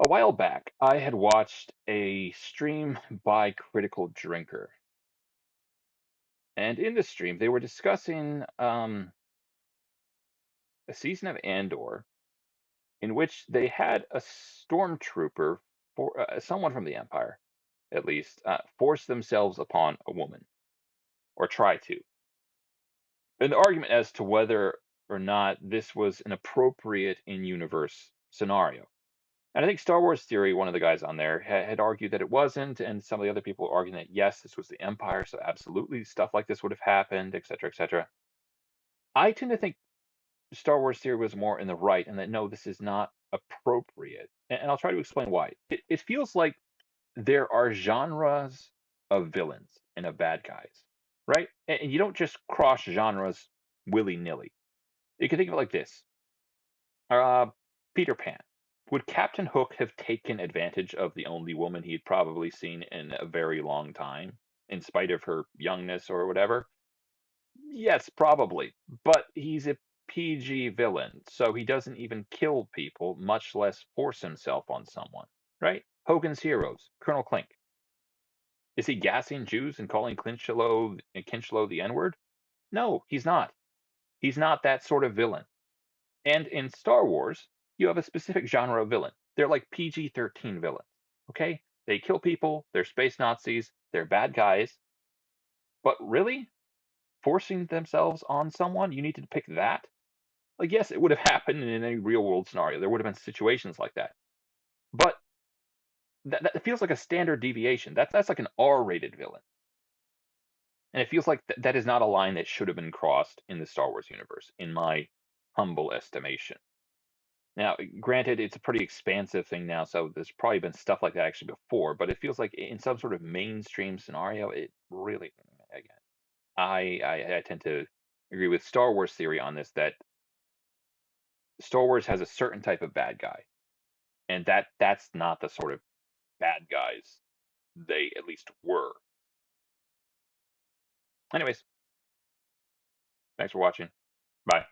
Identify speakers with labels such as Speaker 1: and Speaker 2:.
Speaker 1: A while back, I had watched a stream by Critical Drinker, and in the stream, they were discussing a season of Andor in which they had a stormtrooper, for someone from the Empire, at least, force themselves upon a woman, or try to. An argument as to whether or not this was an appropriate in-universe scenario. And I think Star Wars Theory, one of the guys on there, had argued that it wasn't, and some of the other people were arguing that yes, this was the Empire, so absolutely stuff like this would have happened, etc., etc. I tend to think Star Wars Theory was more in the right, and that no, this is not appropriate. And I'll try to explain why. It feels like there are genres of villains and of bad guys, right? And you don't just cross genres willy nilly. You can think of it like this: uh, Peter Pan. Would Captain Hook have taken advantage of the only woman he'd probably seen in a very long time, in spite of her youngness or whatever? Yes, probably. But he's a PG villain, so he doesn't even kill people, much less force himself on someone. Right? Hogan's Heroes, Colonel Klink. Is he gassing Jews and calling Kinchlow the N-word? No, he's not. He's not that sort of villain. And in Star Wars, you have a specific genre of villain. They're like PG-13 villains. Okay? They kill people, they're space Nazis, they're bad guys. But really? Forcing themselves on someone? You need to pick that? Like, yes, it would have happened in any real world scenario. There would have been situations like that. But that feels like a standard deviation. That's like an R-rated villain. And it feels like that is not a line that should have been crossed in the Star Wars universe, in my humble estimation. Now, granted, it's a pretty expansive thing now, so there's probably been stuff like that actually before, but it feels like in some sort of mainstream scenario, it really, again, I tend to agree with Star Wars theory on this, that Star Wars has a certain type of bad guy, and that's not the sort of bad guys they at least were. Anyways, thanks for watching. Bye.